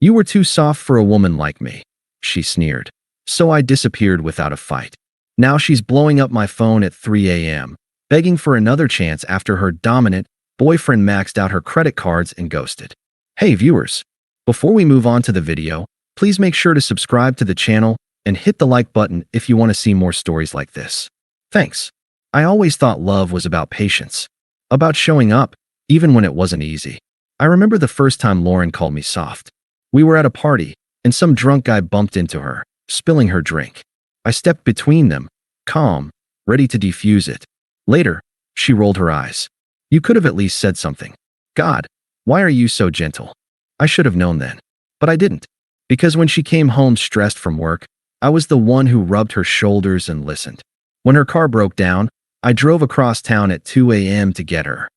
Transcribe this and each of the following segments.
You were too soft for a woman like me, she sneered. So I disappeared without a fight. Now she's blowing up my phone at 3 a.m., begging for another chance after her dominant boyfriend maxed out her credit cards and ghosted. Hey viewers, before we move on to the video, please make sure to subscribe to the channel and hit the like button if you want to see more stories like this. Thanks. I always thought love was about patience, about showing up, even when it wasn't easy. I remember the first time Lauren called me soft. We were at a party, and some drunk guy bumped into her, spilling her drink. I stepped between them, calm, ready to defuse it. Later, she rolled her eyes. You could have at least said something. God, why are you so gentle? I should have known then. But I didn't. Because when she came home stressed from work, I was the one who rubbed her shoulders and listened. When her car broke down, I drove across town at 2 a.m. to get her.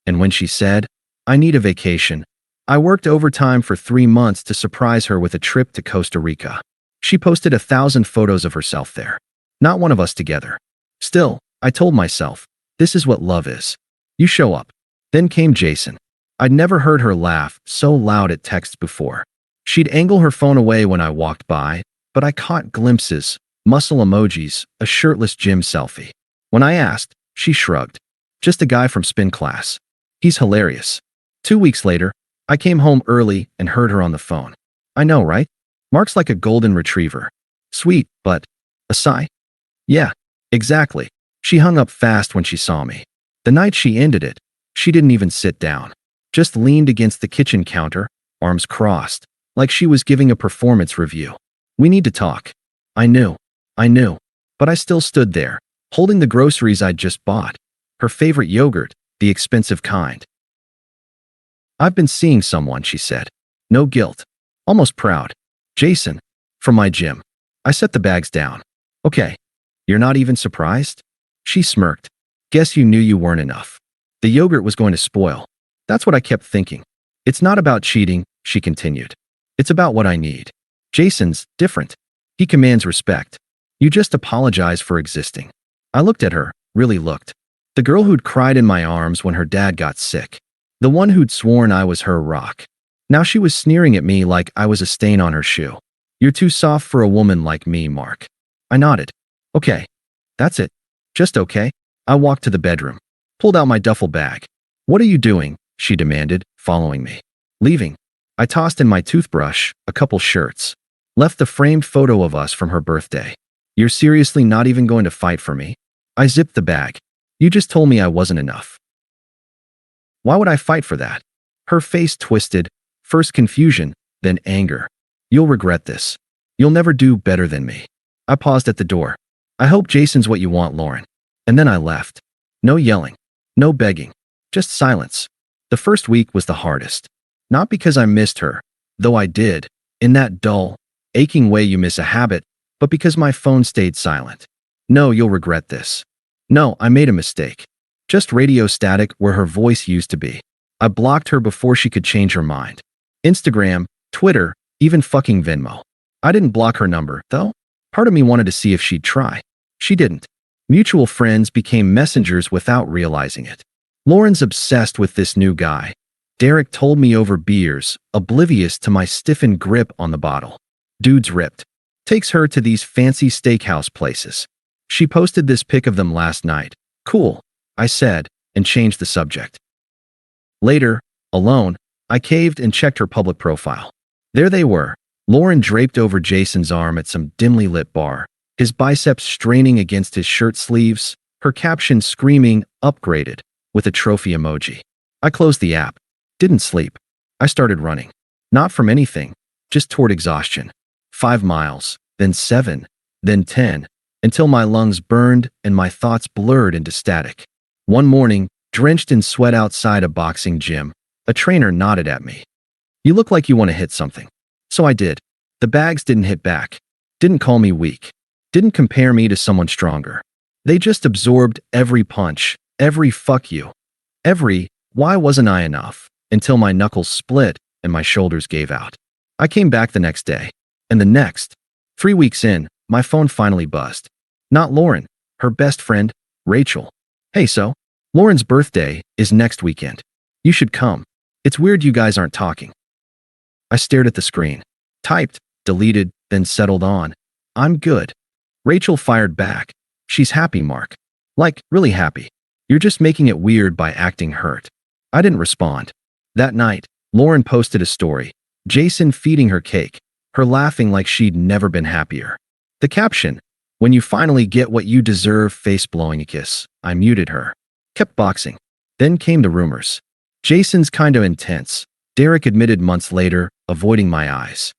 And when she said, I need a vacation, I worked overtime for 3 months to surprise her with a trip to Costa Rica. She posted 1,000 photos of herself there. Not one of us together. Still, I told myself, this is what love is. You show up. Then came Jason. I'd never heard her laugh so loud at texts before. She'd angle her phone away when I walked by, but I caught glimpses, muscle emojis, a shirtless gym selfie. When I asked, she shrugged. Just a guy from spin class. He's hilarious. 2 weeks later, I came home early and heard her on the phone. I know, right? Mark's like a golden retriever. Sweet, but a sigh? Yeah, exactly. She hung up fast when she saw me. The night she ended it, she didn't even sit down. Just leaned against the kitchen counter, arms crossed, like she was giving a performance review. We need to talk. I knew. But I still stood there, holding the groceries I'd just bought. Her favorite yogurt, the expensive kind. I've been seeing someone, she said. No guilt. Almost proud. Jason. From my gym. I set the bags down. Okay. You're not even surprised? She smirked. Guess you knew you weren't enough. The yogurt was going to spoil. That's what I kept thinking. It's not about cheating, she continued. It's about what I need. Jason's different. He commands respect. You just apologize for existing. I looked at her, really looked. The girl who'd cried in my arms when her dad got sick. The one who'd sworn I was her rock. Now she was sneering at me like I was a stain on her shoe. You're too soft for a woman like me, Mark. I nodded. Okay. That's it. Just okay. I walked to the bedroom. Pulled out my duffel bag. What are you doing? She demanded, following me. Leaving. I tossed in my toothbrush, a couple shirts. Left the framed photo of us from her birthday. You're seriously not even going to fight for me? I zipped the bag. You just told me I wasn't enough. Why would I fight for that? Her face twisted, first confusion, then anger. You'll regret this. You'll never do better than me. I paused at the door. I hope Jason's what you want, Lauren. And then I left. No yelling. No begging. Just silence. The first week was the hardest. Not because I missed her, though I did, in that dull, aching way you miss a habit, but because my phone stayed silent. No, you'll regret this. No, I made a mistake. Just radio static where her voice used to be. I blocked her before she could change her mind. Instagram, Twitter, even fucking Venmo. I didn't block her number, though. Part of me wanted to see if she'd try. She didn't. Mutual friends became messengers without realizing it. Lauren's obsessed with this new guy. Derek told me over beers, oblivious to my stiffened grip on the bottle. Dude's ripped. Takes her to these fancy steakhouse places. She posted this pic of them last night. Cool, I said, and changed the subject. Later, alone, I caved and checked her public profile. There they were, Lauren draped over Jason's arm at some dimly lit bar, his biceps straining against his shirt sleeves, her caption screaming, upgraded, with a trophy emoji. I closed the app. Didn't sleep. I started running. Not from anything, just toward exhaustion. 5 miles, then 7, then 10, until my lungs burned and my thoughts blurred into static. One morning, drenched in sweat outside a boxing gym, a trainer nodded at me. You look like you want to hit something. So I did. The bags didn't hit back. Didn't call me weak. Didn't compare me to someone stronger. They just absorbed every punch, every fuck you, every why wasn't I enough, until my knuckles split and my shoulders gave out. I came back the next day. And the next. 3 weeks in, my phone finally buzzed. Not Lauren, her best friend, Rachel. Hey, so, Lauren's birthday is next weekend. You should come. It's weird you guys aren't talking. I stared at the screen. Typed, deleted, then settled on. I'm good. Rachel fired back. She's happy, Mark. Like, really happy. You're just making it weird by acting hurt. I didn't respond. That night, Lauren posted a story. Jason feeding her cake, her laughing like she'd never been happier. The caption, "When you finally get what you deserve, face blowing a kiss." I muted her. Kept boxing. Then came the rumors. Jason's kinda intense. Derek admitted months later, avoiding my eyes.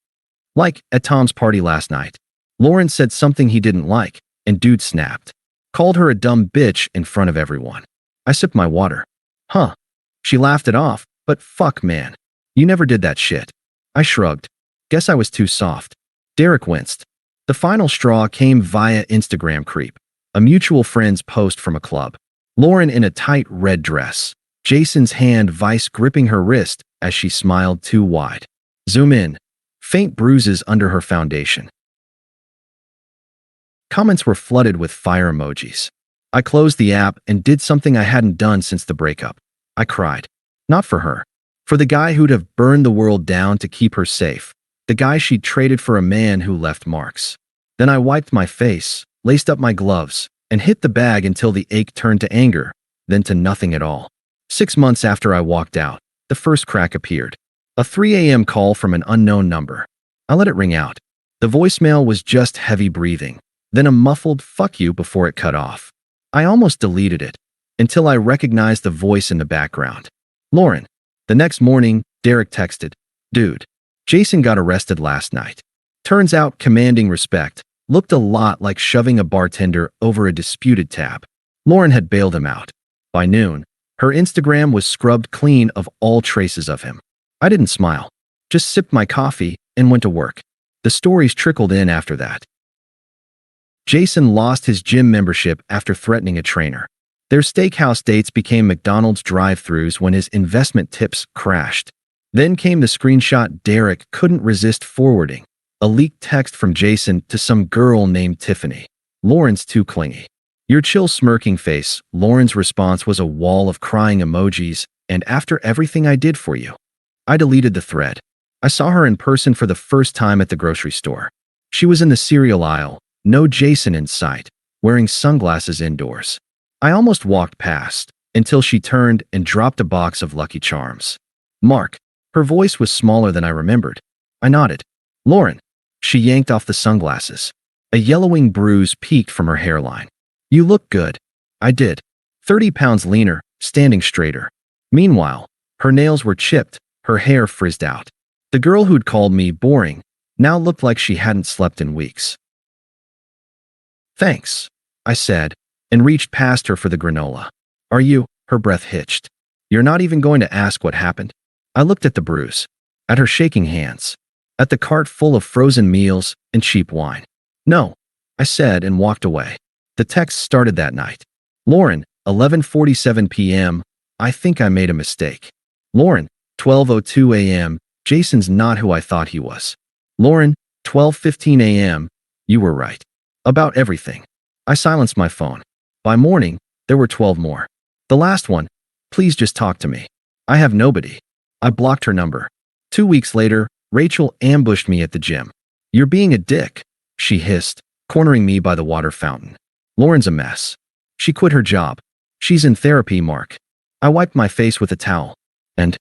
Like, at Tom's party last night. Lauren said something he didn't like, and dude snapped. Called her a dumb bitch in front of everyone. I sipped my water. Huh. She laughed it off, but fuck man. You never did that shit. I shrugged. Guess I was too soft. Derek winced. The final straw came via Instagram creep. A mutual friend's post from a club. Lauren in a tight red dress. Jason's hand vice gripping her wrist as she smiled too wide. Zoom in. Faint bruises under her foundation. Comments were flooded with fire emojis. I closed the app and did something I hadn't done since the breakup. I cried. Not for her. For the guy who'd have burned the world down to keep her safe. The guy she'd traded for a man who left marks. Then I wiped my face, laced up my gloves, and hit the bag until the ache turned to anger, then to nothing at all. 6 months after I walked out, the first crack appeared. A 3 a.m. call from an unknown number. I let it ring out. The voicemail was just heavy breathing, then a muffled "fuck you" before it cut off. I almost deleted it, until I recognized the voice in the background. Lauren. The next morning, Derek texted, "Dude, Jason got arrested last night. Turns out commanding respect looked a lot like shoving a bartender over a disputed tab." Lauren had bailed him out. By noon, her Instagram was scrubbed clean of all traces of him. I didn't smile, just sipped my coffee and went to work. The stories trickled in after that. Jason lost his gym membership after threatening a trainer. Their steakhouse dates became McDonald's drive-thrus when his investment tips crashed. Then came the screenshot Derek couldn't resist forwarding. A leaked text from Jason to some girl named Tiffany. "Lauren's too clingy." Your chill smirking face. Lauren's response was a wall of crying emojis, and after everything I did for you. I deleted the thread. I saw her in person for the first time at the grocery store. She was in the cereal aisle, no Jason in sight, wearing sunglasses indoors. I almost walked past, until she turned and dropped a box of Lucky Charms. "Mark." Her voice was smaller than I remembered. I nodded. "Lauren." She yanked off the sunglasses. A yellowing bruise peeked from her hairline. "You look good." I did. 30 pounds leaner, standing straighter. Meanwhile, her nails were chipped, her hair frizzed out. The girl who'd called me boring now looked like she hadn't slept in weeks. "Thanks," I said, and reached past her for the granola. "Are you?" Her breath hitched. "You're not even going to ask what happened?" I looked at the bruise, at her shaking hands, at the cart full of frozen meals and cheap wine. "No," I said and walked away. The text started that night. Lauren, 11:47 p.m. I think I made a mistake. Lauren, 12:02 a.m. Jason's not who I thought he was. Lauren, 12:15 a.m. You were right. About everything. I silenced my phone. By morning, there were 12 more. The last one, "Please just talk to me. I have nobody." I blocked her number. 2 weeks later, Rachel ambushed me at the gym. "You're being a dick," she hissed, cornering me by the water fountain. "Lauren's a mess. She quit her job. She's in therapy, Mark." I wiped my face with a towel. And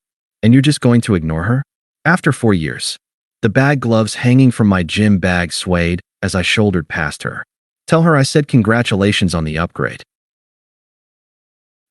you're just going to ignore her?" After 4 years. The bag gloves hanging from my gym bag swayed as I shouldered past her. "Tell her I said congratulations on the upgrade."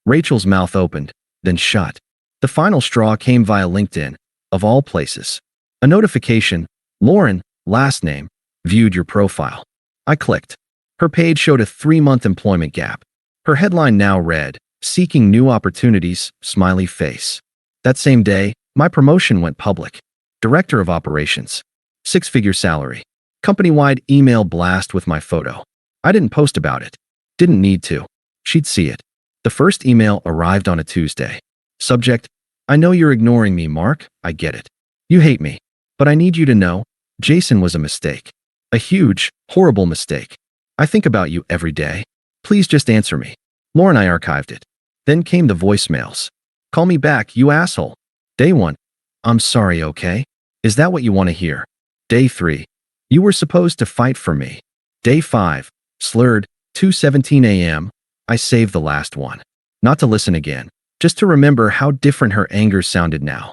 Rachel's mouth opened, then shut. The final straw came via LinkedIn, of all places. A notification, "Lauren, last name, viewed your profile." I clicked. Her page showed a 3-month employment gap. Her headline now read, "Seeking new opportunities, smiley face." That same day, my promotion went public. Director of Operations. 6-figure salary. Company-wide email blast with my photo. I didn't post about it. Didn't need to. She'd see it. The first email arrived on a Tuesday. Subject, "I know you're ignoring me, Mark. I get it. You hate me. But I need you to know, Jason was a mistake. A huge, horrible mistake. I think about you every day. Please just answer me." Lauren, I archived it. Then came the voicemails. "Call me back, you asshole." Day 1. "I'm sorry, okay?" Is that what you want to hear? Day 3. You were supposed to fight for me. Day 5. Slurred, 2:17 a.m. I saved the last one. Not to listen again, just to remember how different her anger sounded now.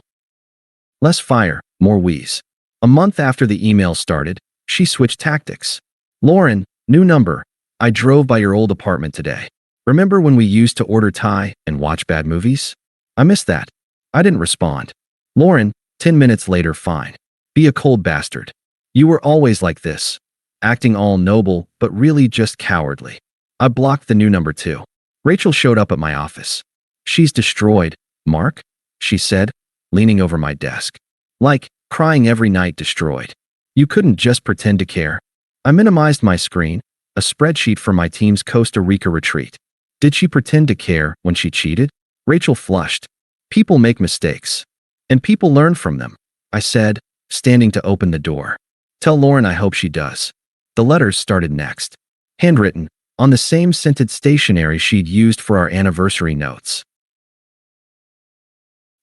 Less fire, more wheeze. A month after the email started, she switched tactics. Lauren, new number. I drove by your old apartment today. Remember when we used to order Thai and watch bad movies? I missed that. I didn't respond. Lauren, 10 minutes later, fine. Be a cold bastard. You were always like this. Acting all noble, but really just cowardly. I blocked the new number too. Rachel showed up at my office. She's destroyed, Mark, she said, leaning over my desk. Like, crying every night destroyed. You couldn't just pretend to care. I minimized my screen, a spreadsheet for my team's Costa Rica retreat. Did she pretend to care when she cheated? Rachel flushed. People make mistakes. And people learn from them, I said, standing to open the door. Tell Lauren I hope she does. The letters started next. Handwritten, on the same scented stationery she'd used for our anniversary notes.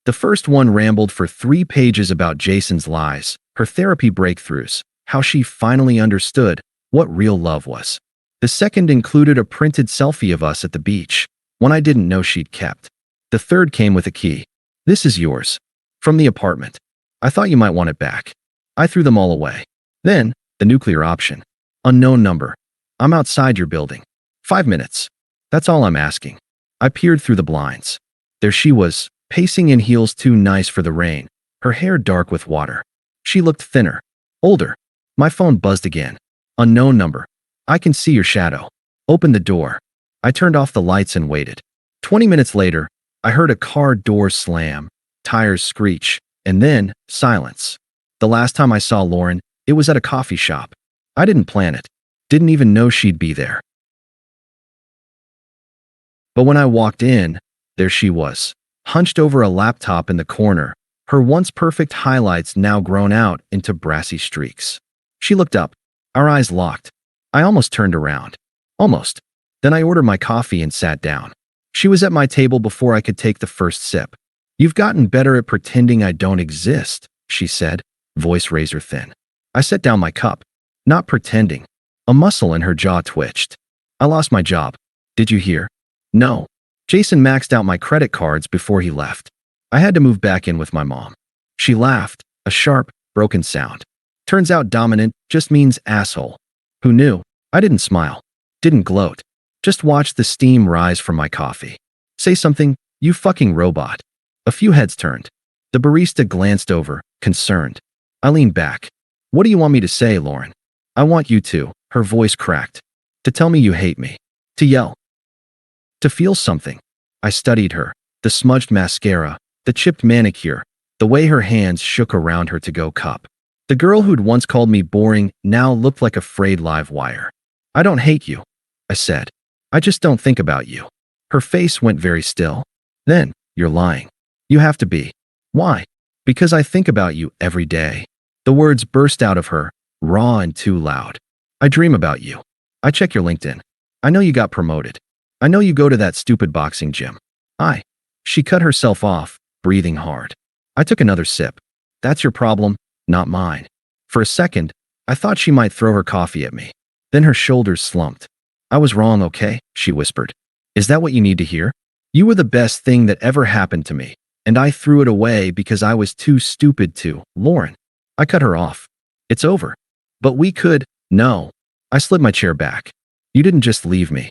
The first one rambled for 3 pages about Jason's lies, her therapy breakthroughs, how she finally understood what real love was. The second included a printed selfie of us at the beach, one I didn't know she'd kept. The third came with a key. This is yours. From the apartment. I thought you might want it back. I threw them all away. Then, the nuclear option. Unknown number. I'm outside your building. 5 minutes. That's all I'm asking. I peered through the blinds. There she was, pacing in heels too nice for the rain, her hair dark with water. She looked thinner. Older. My phone buzzed again. Unknown number. I can see your shadow. Open the door. I turned off the lights and waited. 20 minutes later, I heard a car door slam, tires screech, and then silence. The last time I saw Lauren, it was at a coffee shop. I didn't plan it. Didn't even know she'd be there. But when I walked in, there she was, hunched over a laptop in the corner, her once perfect highlights now grown out into brassy streaks. She looked up, our eyes locked. I almost turned around. Almost. Then I ordered my coffee and sat down. She was at my table before I could take the first sip. You've gotten better at pretending I don't exist, she said, voice razor thin. I set down my cup. Not pretending. A muscle in her jaw twitched. I lost my job. Did you hear? No. Jason maxed out my credit cards before he left. I had to move back in with my mom. She laughed, a sharp, broken sound. Turns out dominant just means asshole. Who knew? I didn't smile. Didn't gloat. Just watched the steam rise from my coffee. Say something, you fucking robot. A few heads turned. The barista glanced over, concerned. I leaned back. What do you want me to say, Lauren? I want you to, her voice cracked. To tell me you hate me. To yell. To feel something. I studied her. The smudged mascara, the chipped manicure, the way her hands shook around her to-go cup. The girl who'd once called me boring now looked like a frayed live wire. I don't hate you, I said. I just don't think about you. Her face went very still. Then, you're lying. You have to be. Why? Because I think about you every day. The words burst out of her, raw and too loud. I dream about you. I check your LinkedIn. I know you got promoted. I know you go to that stupid boxing gym. She cut herself off, breathing hard. I took another sip. That's your problem, not mine. For a second, I thought she might throw her coffee at me. Then her shoulders slumped. I was wrong, okay? She whispered. Is that what you need to hear? You were the best thing that ever happened to me, and I threw it away because I was too stupid to. Lauren. I cut her off. It's over. But we could. No. I slid my chair back. You didn't just leave me.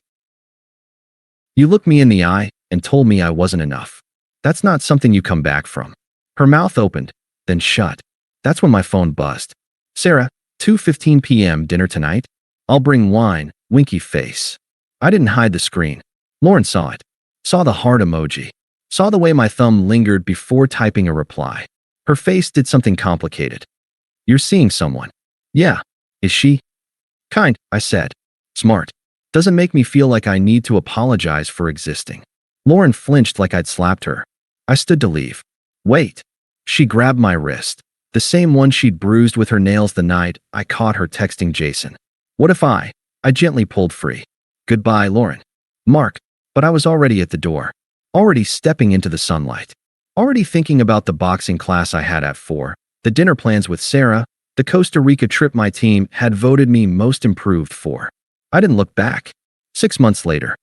You looked me in the eye and told me I wasn't enough. That's not something you come back from. Her mouth opened, then shut. That's when my phone buzzed. Sarah, 2:15 p.m. dinner tonight? I'll bring wine, winky face. I didn't hide the screen. Lauren saw it. Saw the heart emoji. Saw the way my thumb lingered before typing a reply. Her face did something complicated. You're seeing someone. Yeah. Is she? Kind, I said. Smart. Doesn't make me feel like I need to apologize for existing. Lauren flinched like I'd slapped her. I stood to leave. Wait. She grabbed my wrist. The same one she'd bruised with her nails the night I caught her texting Jason. What if I gently pulled free. Goodbye, Lauren. Mark. But I was already at the door. Already stepping into the sunlight. Already thinking about the boxing class I had at 4, The dinner plans with Sarah, the Costa Rica trip my team had voted me most improved for. I didn't look back. 6 months later.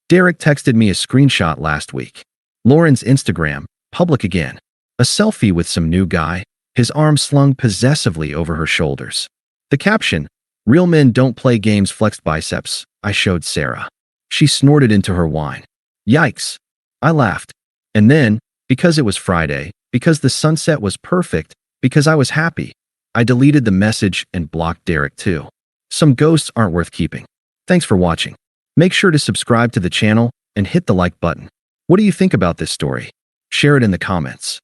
Derek texted me a screenshot last week. Lauren's Instagram, public again. A selfie with some new guy, his arms slung possessively over her shoulders. The caption, "Real men don't play games, flexed biceps," I showed Sarah. She snorted into her wine. Yikes. I laughed. And then, because it was Friday, because the sunset was perfect, because I was happy, I deleted the message and blocked Derek too. Some ghosts aren't worth keeping. Thanks for watching. Make sure to subscribe to the channel and hit the like button. What do you think about this story? Share it in the comments.